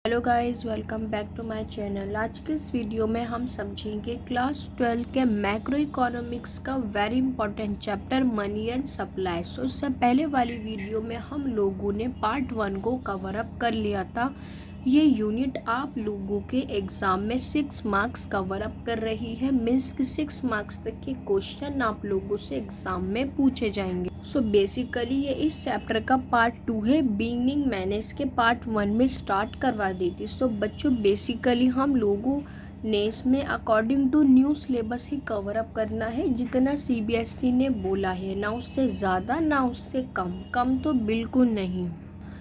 Hello guys, welcome back to my channel. आज के इस वीडियो में हम समझेंगे क्लास 12 के मैक्रो इकोनॉमिक्स का very important chapter money and supply. So इससे पहले वाली वीडियो में हम लोगों ने पार्ट 1 को कवर अप कर लिया था। ये यूनिट आप लोगों के एग्ज़ाम में 6 मार्क्स कवर अप कर रही है। मीन्स कि 6 मार्क्स तक के क्वेश्चन आप लोगों से एग्ज़ाम में पूछे जाएंगे। सो बेसिकली ये इस चैप्टर का पार्ट 2 है। बिगिनिंग मैंने इसके पार्ट 1 में स्टार्ट करवा दी थी। सो बच्चों बेसिकली हम लोगों ने इसमें अकॉर्डिंग टू न्यू सिलेबस ही कवर अप करना है, जितना सीबीएसई ने बोला है, ना उससे ज़्यादा ना उससे कम तो बिल्कुल नहीं।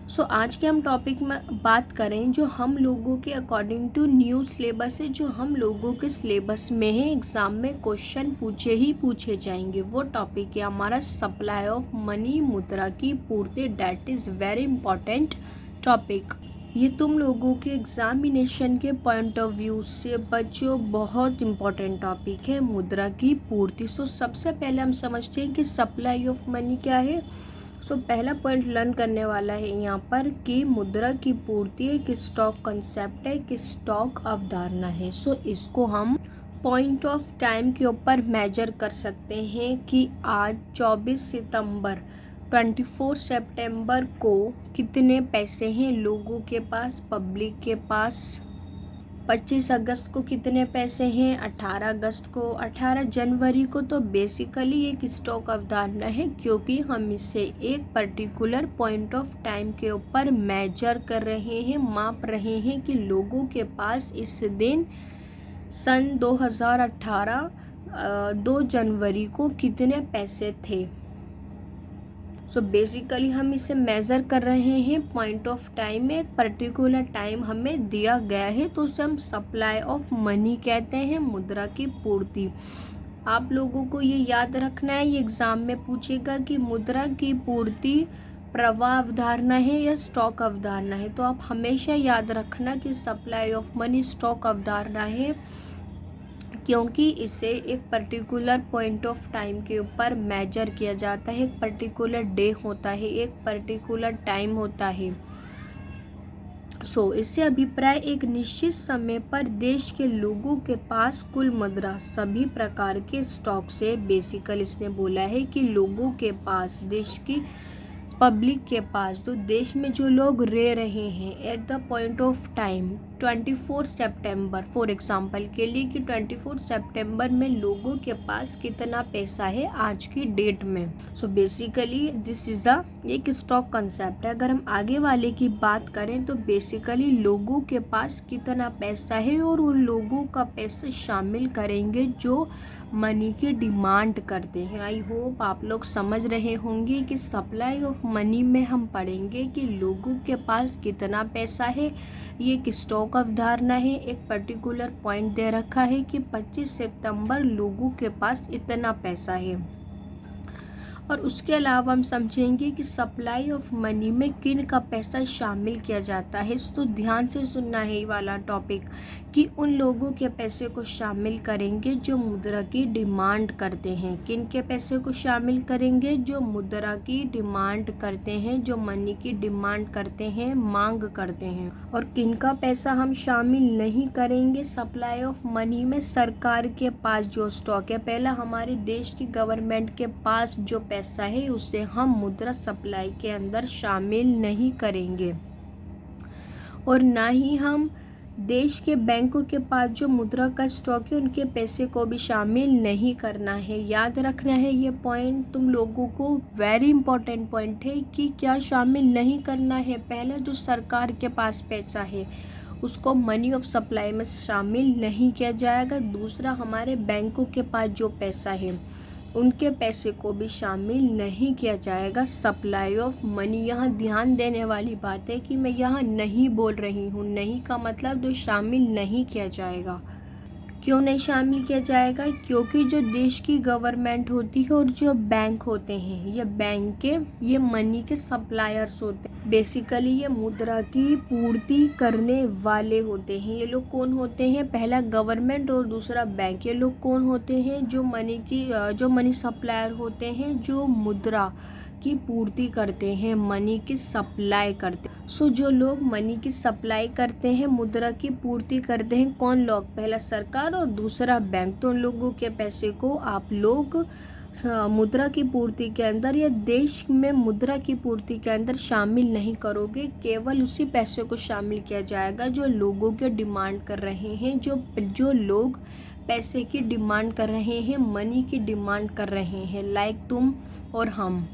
सो आज के हम टॉपिक में बात करें जो हम लोगों के अकॉर्डिंग टू न्यू सिलेबस है, जो हम लोगों के सिलेबस में है, एग्ज़ाम में क्वेश्चन पूछे जाएंगे। वो टॉपिक है हमारा सप्लाई ऑफ मनी, मुद्रा की पूर्ति। That is very important topic. ये तुम लोगों के एग्जामिनेशन के पॉइंट ऑफ व्यू से बच्चों बहुत इंपॉर्टेंट टॉपिक है, मुद्रा की पूर्ति। सो सबसे पहले हम समझते हैं कि सप्लाई ऑफ मनी क्या है। सो पहला पॉइंट लर्न करने वाला है यहाँ पर कि मुद्रा की पूर्ति एक स्टॉक कंसेप्ट है, कि स्टॉक अवधारणा है। सो इसको हम पॉइंट ऑफ टाइम के ऊपर मेजर कर सकते हैं कि आज 24 सितंबर 24 सितंबर को कितने पैसे हैं लोगों के पास, पब्लिक के पास। 25 अगस्त को कितने पैसे हैं, 18 अगस्त को, 18 जनवरी को। तो बेसिकली एक स्टॉक अवधारणा है, क्योंकि हम इसे एक पर्टिकुलर पॉइंट ऑफ टाइम के ऊपर मेजर कर रहे हैं, माप रहे हैं कि लोगों के पास इस दिन सन 2018 2 जनवरी को कितने पैसे थे। सो बेसिकली हम इसे मेज़र कर रहे हैं पॉइंट ऑफ टाइम में, एक पर्टिकुलर टाइम हमें दिया गया है, तो उसे हम सप्लाई ऑफ मनी कहते हैं, मुद्रा की पूर्ति। आप लोगों को ये याद रखना है, ये एग्ज़ाम में पूछेगा कि मुद्रा की पूर्ति प्रवाह अवधारणा है या स्टॉक अवधारणा है। तो आप हमेशा याद रखना कि सप्लाई ऑफ मनी स्टॉक अवधारणा है, क्योंकि इसे एक पर्टिकुलर पॉइंट ऑफ टाइम के ऊपर मेजर किया जाता है। एक पर्टिकुलर डे होता है, एक पर्टिकुलर टाइम होता है। इससे अभिप्राय एक निश्चित समय पर देश के लोगों के पास कुल मुद्रा सभी प्रकार के स्टॉक से, बेसिकल इसने बोला है कि लोगों के पास, देश की पब्लिक के पास, तो देश में जो लोग रह रहे हैं at the point of time 24 September for example के लिए, कि 24 सितंबर में लोगों के पास कितना पैसा है आज की डेट में। So basically this is a एक स्टॉक कंसेप्ट है। अगर हम आगे वाले की बात करें तो बेसिकली लोगों के पास कितना पैसा है, और उन लोगों का पैसा शामिल करेंगे जो मनी की डिमांड करते हैं। आई होप आप लोग समझ रहे होंगे कि सप्लाई ऑफ मनी में हम पढ़ेंगे कि लोगों के पास कितना पैसा है। ये एक स्टॉक अवधारणा है, एक पर्टिकुलर पॉइंट दे रखा है कि 25 सितंबर लोगों के पास इतना पैसा है। और उसके अलावा हम समझेंगे कि सप्लाई ऑफ मनी में किन का पैसा शामिल किया जाता है। तो ध्यान से सुनना है ये वाला टॉपिक, कि उन लोगों के पैसे को शामिल करेंगे जो मुद्रा की डिमांड करते हैं। किन के पैसे को शामिल करेंगे, जो मुद्रा की डिमांड करते हैं, जो मनी की डिमांड करते हैं, मांग करते हैं। और किन का पैसा हम शामिल नहीं करेंगे सप्लाई ऑफ मनी में, सरकार के पास जो स्टॉक है, पहला हमारे देश की गवर्नमेंट के पास जो पैसा है उसे हम मुद्रा सप्लाई के अंदर शामिल नहीं करेंगे। और ना ही हम देश के बैंकों के पास जो मुद्रा का स्टॉक है उनके पैसे को भी शामिल नहीं करना है। याद रखना है ये पॉइंट तुम लोगों को, वेरी इंपॉर्टेंट पॉइंट है कि क्या शामिल नहीं करना है। पहला जो सरकार के पास पैसा है उसको मनी ऑफ सप्लाई में शामिल नहीं किया जाएगा। दूसरा हमारे बैंकों के पास जो पैसा है उनके पैसे को भी शामिल नहीं किया जाएगा सप्लाई ऑफ मनी। यहाँ ध्यान देने वाली बात है कि मैं यहाँ नहीं बोल रही हूँ, नहीं का मतलब जो शामिल नहीं किया जाएगा। क्यों नहीं शामिल किया जाएगा, क्योंकि जो देश की गवर्नमेंट होती है और जो बैंक होते हैं, ये बैंक के, ये मनी के सप्लायर्स होते हैं। बेसिकली ये मुद्रा की पूर्ति करने वाले होते हैं। ये लोग कौन होते हैं, पहला गवर्नमेंट और दूसरा बैंक। ये लोग कौन होते हैं, जो मनी सप्लायर होते हैं, जो मुद्रा की पूर्ति करते हैं, मनी की सप्लाई करते हैं। सो जो लोग मनी की सप्लाई करते हैं, मुद्रा की पूर्ति करते हैं, कौन लोग? पहला सरकार और दूसरा बैंक। तो उन लोगों के पैसे को आप लोग मुद्रा की पूर्ति के अंदर या देश में मुद्रा की पूर्ति के अंदर शामिल नहीं करोगे। केवल उसी पैसे को शामिल किया जाएगा जो लोगों के डिमांड कर रहे हैं, जो लोग पैसे की डिमांड कर रहे हैं, मनी की डिमांड कर रहे हैं। लाइक तुम और हम,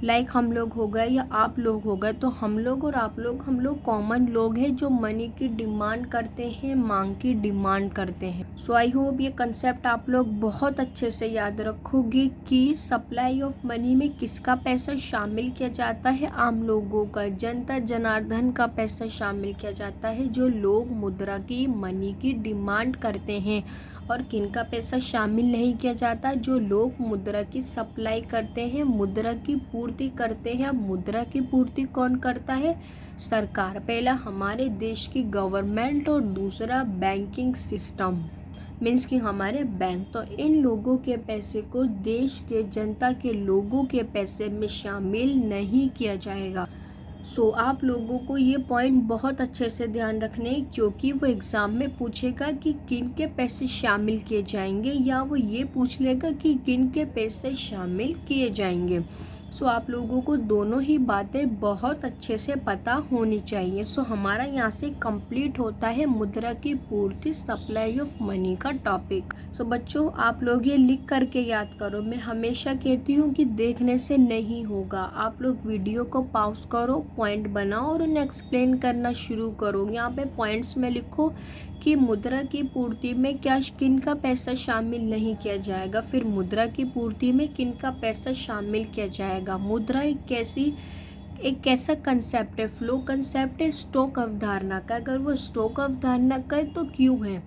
लाइक हम लोग हो गए या आप लोग हो गए। तो हम लोग और आप लोग, हम लोग कॉमन लोग हैं जो मनी की डिमांड करते हैं, मांग की डिमांड करते हैं। सो आई होप ये कंसेप्ट आप लोग बहुत अच्छे से याद रखोगे कि सप्लाई ऑफ मनी में किसका पैसा शामिल किया जाता है? आम लोगों का, जनता जनार्दन का पैसा शामिल किया जाता है, जो लोग मुद्रा की, मनी की डिमांड करते हैं। और किनका पैसा शामिल नहीं किया जाता? जो लोग मुद्रा की सप्लाई करते हैं, मुद्रा की पूर्ति करते हैं। मुद्रा की पूर्ति कौन करता है? सरकार। पहला हमारे देश की गवर्नमेंट और दूसरा बैंकिंग सिस्टम, मीन्स कि हमारे बैंक। तो इन लोगों के पैसे को देश के, जनता के लोगों के पैसे में शामिल नहीं किया जाएगा। सो आप लोगों को ये पॉइंट बहुत अच्छे से ध्यान रखने, क्योंकि वो एग्ज़ाम में पूछेगा कि किन के पैसे शामिल किए जाएंगे, या वो ये पूछ लेगा कि किन के पैसे शामिल किए जाएंगे। सो आप लोगों को दोनों ही बातें बहुत अच्छे से पता होनी चाहिए। सो हमारा यहाँ से कंप्लीट होता है मुद्रा की पूर्ति, सप्लाई ऑफ मनी का टॉपिक। सो बच्चों, आप लोग ये लिख करके याद करो। मैं हमेशा कहती हूँ कि देखने से नहीं होगा। आप लोग वीडियो को पॉज करो, पॉइंट बनाओ और उन्हें एक्सप्लेन करना शुरू करो। यहाँ पे पॉइंट्स में लिखो कि मुद्रा की पूर्ति में क्या, किन का पैसा शामिल नहीं किया जाएगा। फिर मुद्रा की पूर्ति में किन का पैसा शामिल किया जाएगा। मुद्रा एक कैसा कंसेप्ट है? फ्लो कंसेप्ट है, स्टॉक अवधारणा का। अगर वो स्टॉक अवधारणा का है तो क्यों है?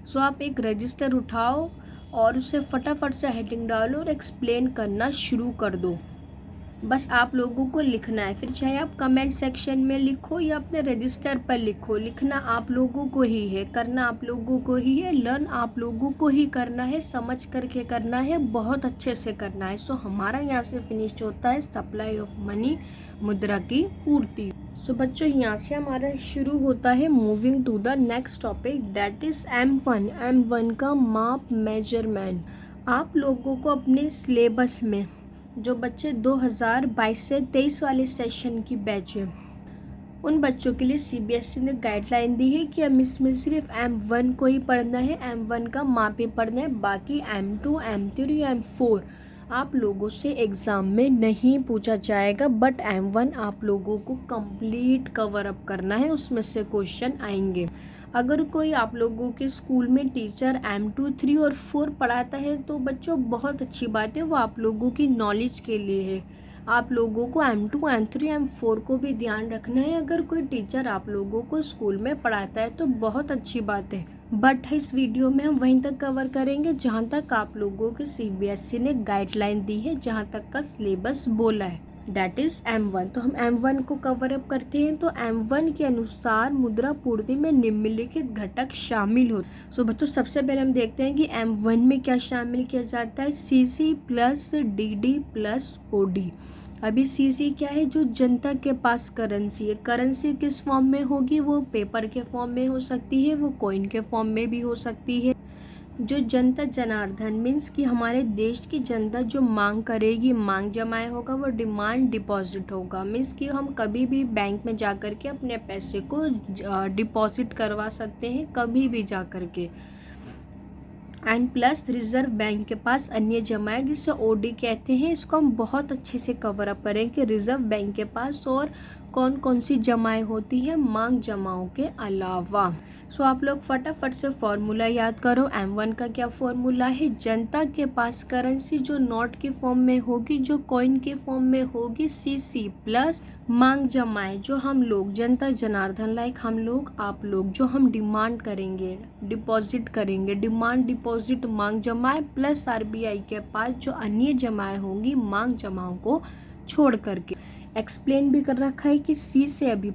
सो आप एक रजिस्टर उठाओ और उसे फटाफट से हेडिंग डालो और एक्सप्लेन करना शुरू कर दो। बस आप लोगों को लिखना है। फिर चाहे आप कमेंट सेक्शन में लिखो या अपने रजिस्टर पर लिखो, लिखना आप लोगों को ही है, करना आप लोगों को ही है, लर्न आप लोगों को ही करना है, समझ करके करना है, बहुत अच्छे से करना है। सो हमारा यहाँ से फिनिश होता है सप्लाई ऑफ मनी, मुद्रा की पूर्ति। सो बच्चों, यहाँ से हमारा शुरू होता है moving to the next topic, that is M1। M1 का माप, मेजरमेंट। आप लोगों को अपने सिलेबस में जो बच्चे 2022 से 23 वाले सेशन की बैच है, उन बच्चों के लिए CBSE ने गाइडलाइन दी है कि हम इसमें सिर्फ M1 को ही पढ़ना है, M1 का माप ही पढ़ना है। बाकी M2, M3, M4 आप लोगों से एग्ज़ाम में नहीं पूछा जाएगा, बट M1 आप लोगों को कंप्लीट कवर अप करना है, उसमें से क्वेश्चन आएंगे। अगर कोई आप लोगों के स्कूल में टीचर M2, 3 और 4 पढ़ाता है तो बच्चों बहुत अच्छी बात है, वो आप लोगों की नॉलेज के लिए है। आप लोगों को M2, M3, M4 को भी ध्यान रखना है। अगर कोई टीचर आप लोगों को स्कूल में पढ़ाता है तो बहुत अच्छी बात है, बट इस वीडियो में हम वहीं तक कवर करेंगे जहाँ तक आप लोगों के CBSE ने गाइडलाइन दी है, जहाँ तक का सिलेबस बोला है, दैट इज M1। तो हम M1 को कवर अप करते हैं। तो M1 के अनुसार मुद्रा पूर्ति में निम्नलिखित घटक शामिल हो। सो बच्चों, सबसे पहले हम देखते हैं कि M1 में क्या शामिल किया जाता है। CC plus DD plus OD। अभी CC क्या है? जो जनता के पास करेंसी है। करेंसी किस फॉर्म में होगी? वो पेपर के फॉर्म में हो सकती है, वो कॉइन के फॉर्म में भी हो सकती है। जो जनता जनार्दन, मीन्स कि हमारे देश की जनता जो मांग करेगी, मांग जमाए होगा, वो डिमांड डिपॉजिट होगा। मीन्स कि हम कभी भी बैंक में जा कर के अपने पैसे को डिपॉजिट करवा सकते हैं, कभी भी जा कर के। एंड प्लस रिजर्व बैंक के पास अन्य जमाएं, जिसे OD कहते हैं। इसको हम बहुत अच्छे से कवर अप करें कि रिजर्व बैंक के पास और कौन कौन सी जमाएं होती हैं मांग जमाओं के अलावा। सो आप लोग फटाफट से फॉर्मूला याद करो। M1 का क्या फॉर्मूला है? जनता के पास करेंसी जो नोट के फॉर्म में होगी, जो कॉइन के फॉर्म में होगी, CC प्लस मांग जमाएं, जो हम लोग, जनता जनार्दन, लाइक हम लोग, आप लोग, जो हम डिमांड करेंगे, डिपॉजिट करेंगे, डिमांड डिपॉजिट मांग जमाएं, प्लस RBI के पास जो अन्य जमाएं होंगी मांग जमाओं को छोड़ करके। एक्सप्लेन भी कर रखा है कि C से अभी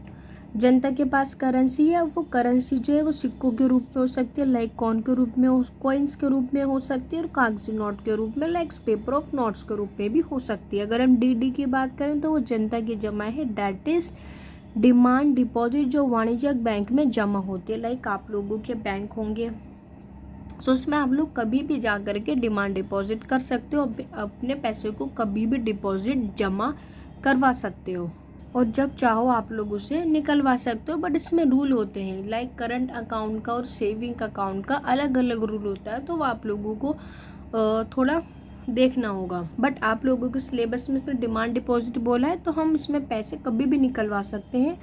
जनता के पास करेंसी है, वो करेंसी जो है वो सिक्कों के रूप में हो सकती है, लाइक कॉइन के रूप में, कॉइन्स के रूप में हो सकती है, और कागजी नोट के रूप में, लाइक पेपर ऑफ नोट्स के रूप में भी हो सकती है। अगर हम डीडी की बात करें तो वो जनता की जमा है, डेट इज डिमांड डिपॉजिट, जो वाणिज्यिक बैंक में जमा होती है। लाइक आप लोगों के बैंक होंगे, सो उसमें आप लोग कभी भी जा कर के डिमांड डिपॉजिट कर सकते हो, अपने पैसे को कभी भी डिपॉजिट जमा करवा सकते हो, और जब चाहो आप लोग उसे निकलवा सकते हो। बट इसमें रूल होते हैं, लाइक करंट अकाउंट का और सेविंग अकाउंट का अलग अलग रूल होता है, तो वो आप लोगों को थोड़ा देखना होगा। बट आप लोगों के सिलेबस में से डिमांड डिपॉजिट बोला है, तो हम इसमें पैसे कभी भी निकलवा सकते हैं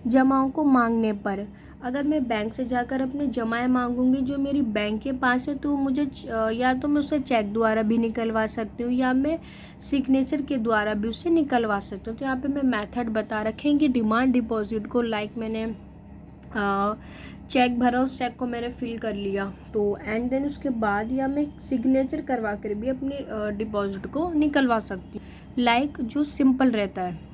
जमाओं को मांगने पर। अगर मैं बैंक से जाकर अपने जमाएं मांगूंगी जो मेरी बैंक के पास है, तो मुझे या तो मैं उसे चेक द्वारा भी निकलवा सकती हूँ, या मैं सिग्नेचर के द्वारा भी उसे निकलवा सकती हूँ। तो यहाँ पे मैं मेथड बता रखेंगे डिमांड डिपॉजिट को, लाइक मैंने चेक भरा, उस चेक को मैंने फिल कर लिया, तो एंड देन उसके बाद या मैं सिग्नेचर करवा कर भी अपनी डिपॉजिट को निकलवा सकती हूँ, लाइक जो सिंपल रहता है।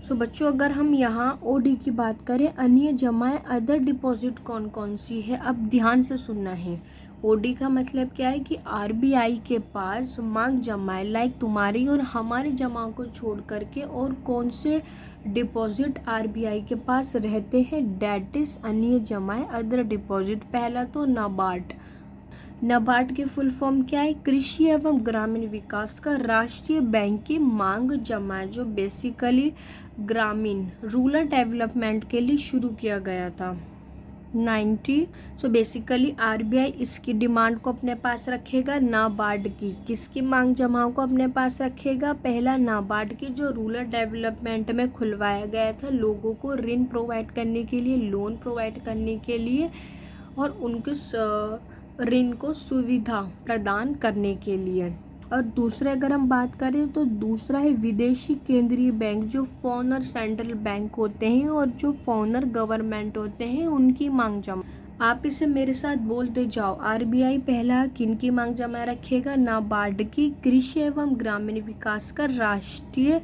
सो बच्चों, अगर हम यहाँ ओडी की बात करें, अन्य जमाएं अदर डिपॉजिट कौन कौन सी है, अब ध्यान से सुनना है। ओडी का मतलब क्या है कि आरबीआई के पास मांग जमाएं, लाइक तुम्हारी और हमारी जमाओं को छोड़ करके और कौन से डिपॉजिट आरबीआई के पास रहते हैं, डेट इज अन्य जमाएं अदर डिपॉजिट। पहला तो नाबार्ड। नाबार्ड की फुल फॉर्म क्या है? कृषि एवं ग्रामीण विकास का राष्ट्रीय बैंक की मांग जमा, जो बेसिकली ग्रामीण रूरल डेवलपमेंट के लिए शुरू किया गया था 90। सो बेसिकली आरबीआई इसकी डिमांड को अपने पास रखेगा, नाबार्ड की किसकी मांग जमाओं को अपने पास रखेगा? पहला नाबार्ड की, जो रूरल डेवलपमेंट में खुलवाया गया था, लोगों को ऋण प्रोवाइड करने के लिए, लोन प्रोवाइड करने के लिए, और उनके ऋण को सुविधा प्रदान करने के लिए। और दूसरा अगर हम बात करें तो दूसरा है विदेशी केंद्रीय बैंक, जो फॉरेनर सेंट्रल बैंक होते हैं और जो फॉरेनर गवर्नमेंट होते हैं, उनकी मांग जमा। आप इसे मेरे साथ बोलते जाओ। आरबीआई पहला किन की मांग जमा रखेगा? नाबार्ड की, कृषि एवं ग्रामीण विकास का राष्ट्रीय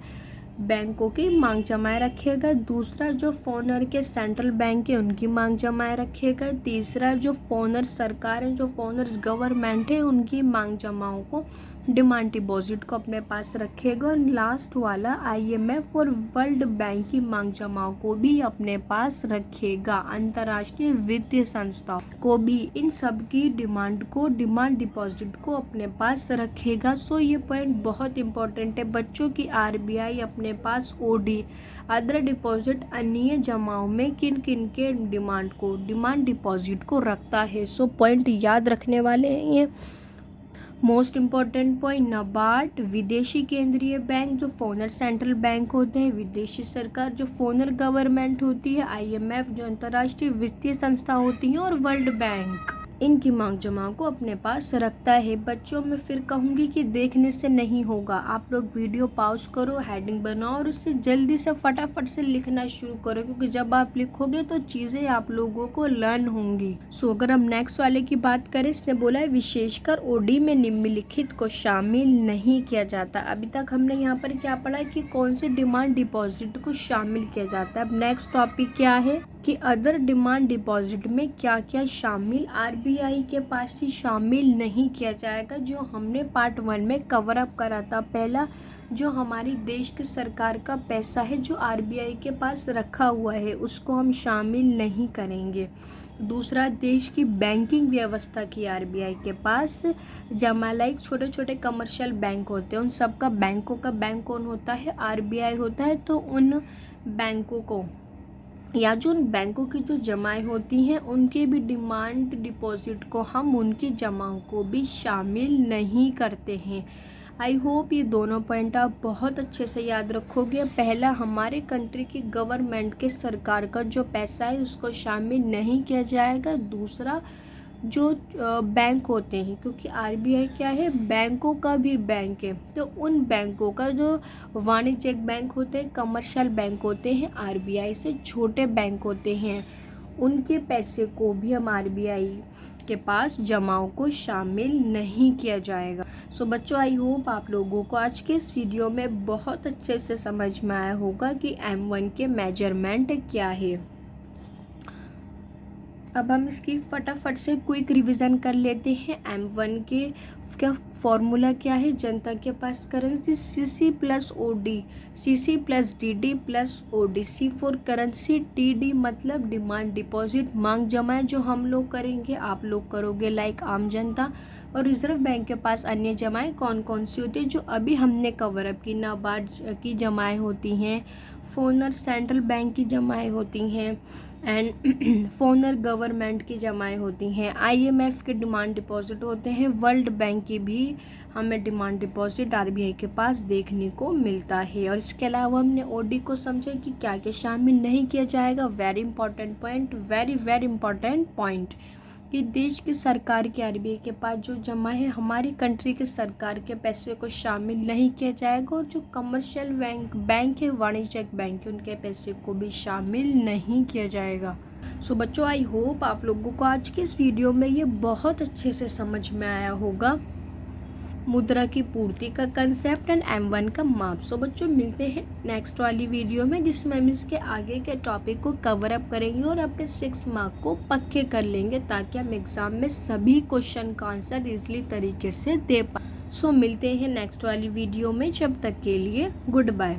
बैंकों की मांग जमाए रखेगा। दूसरा जो फॉरेनर के सेंट्रल बैंक है उनकी मांग जमाए रखेगा। तीसरा जो फॉरेनर सरकार है, जो फॉरेनर्स गवर्नमेंट है, उनकी मांग जमाओं को, डिमांड डिपॉजिट को अपने पास रखेगा। और लास्ट वाला आईएमएफ और वर्ल्ड बैंक की मांग जमाओं को भी अपने पास रखेगा, अंतर्राष्ट्रीय वित्तीय संस्था को भी इन सब की डिमांड डिपॉजिट को अपने पास रखेगा। सो ये पॉइंट बहुत इंपॉर्टेंट है बच्चों की। आरबीआई अपने पास ओडी अदर डिपॉजिट अन्य जमाओं में किन किन के डिमांड डिपॉजिट को रखता है। सो पॉइंट याद रखने वाले हैं ये मोस्ट इम्पॉर्टेंट पॉइंट। नाबार्ड विदेशी केंद्रीय बैंक, जो फॉरेनर सेंट्रल बैंक होते हैं। विदेशी सरकार, जो फॉरेनर गवर्नमेंट होती है। आईएमएफ, जो अंतर्राष्ट्रीय वित्तीय संस्था होती है। और वर्ल्ड बैंक इनकी मांग जमाओं को अपने पास रखता है। बच्चों, मैं फिर कहूँगी कि देखने से नहीं होगा, आप लोग वीडियो पॉज करो, हेडिंग बनाओ और उससे जल्दी से फटाफट से लिखना शुरू करो, क्योंकि जब आप लिखोगे तो चीज़ें आप लोगों को लर्न होंगी। सो अगर हम नेक्स्ट वाले की बात करें, इसने बोला है विशेषकर ओडी में निम्नलिखित को शामिल नहीं किया जाता। अभी तक हमने यहाँ पर क्या पढ़ा कि कौन से डिमांड डिपॉजिट को शामिल किया जाता है। अब नेक्स्ट टॉपिक क्या है कि अदर डिमांड डिपॉजिट में क्या क्या शामिल आरबीआई के पास ही शामिल नहीं किया जाएगा, जो हमने पार्ट 1 में कवर अप करा था। पहला, जो हमारी देश की सरकार का पैसा है जो आरबीआई के पास रखा हुआ है, उसको हम शामिल नहीं करेंगे। दूसरा, देश की बैंकिंग व्यवस्था की आरबीआई के पास जमा, लाइक छोटे छोटे कमर्शियल बैंक होते हैं, उन सबका बैंकों का बैंक कौन होता है? आरबीआई होता है। तो उन बैंकों को, या जो उन बैंकों की जो जमाएं होती हैं, उनके भी डिमांड डिपॉजिट को हम उनकी जमाओं को भी शामिल नहीं करते हैं। आई होप ये दोनों पॉइंट आप बहुत अच्छे से याद रखोगे। पहला, हमारे कंट्री की गवर्नमेंट के सरकार का जो पैसा है उसको शामिल नहीं किया जाएगा। दूसरा, जो बैंक होते हैं, क्योंकि आरबीआई क्या है? बैंकों का भी बैंक है, तो उन बैंकों का जो वाणिज्यिक बैंक होते हैं, कमर्शियल बैंक होते हैं, आरबीआई से छोटे बैंक होते हैं, उनके पैसे को भी हम आरबीआई के पास जमाओं को शामिल नहीं किया जाएगा। सो बच्चों, आई होप आप लोगों को आज के इस वीडियो में बहुत अच्छे से समझ में आया होगा कि M1 के मेजरमेंट क्या है। अब हम इसकी फटाफट से क्विक रिवीजन कर लेते हैं। M1 के क्या फॉर्मूला क्या है? जनता के पास currency CC plus OD, CC plus DD plus OD। C4 currency, TD मतलब डिमांड डिपॉजिट, मांग जमाएं जो हम लोग करेंगे, आप लोग करोगे लाइक आम जनता। और रिजर्व बैंक के पास अन्य जमाएं कौन कौन सी होती है जो अभी हमने कवर अप की? नाबार्ड की जमाएं होती हैं, फोनर सेंट्रल बैंक की जमाएं होती हैं एंड फोनर गवर्नमेंट की जमाएं होती हैं। IMF के डिमांड डिपॉजिट होते हैं। वर्ल्ड बैंक की भी हमें डिमांड डिपॉजिट RBI के पास देखने को मिलता है। और इसके अलावा हमने OD को समझा कि क्या क्या शामिल नहीं किया जाएगा। Very important point, very important point कि देश की सरकार के RBI के पास जो जमा है, हमारी कंट्री के सरकार के पैसे को शामिल नहीं किया जाएगा। और जो कमर्शियल बैंक है, वाणिज्यिक बैंक है, उनके पैसे को भी शामिल नहीं किया जाएगा। सो बच्चों, आई होप आप लोगों को आज के इस वीडियो में ये बहुत अच्छे से समझ में आया होगा, मुद्रा की पूर्ति का कंसेप्ट एंड M1 का माप। सो बच्चों, मिलते हैं नेक्स्ट वाली वीडियो में जिसमें हम इसके आगे के टॉपिक को कवर अप करेंगे और अपने 6 मार्क को पक्के कर लेंगे ताकि हम एग्जाम में सभी क्वेश्चन का आंसर इजली तरीके से दे पाए। सो मिलते हैं नेक्स्ट वाली वीडियो में, जब तक के लिए गुड बाय।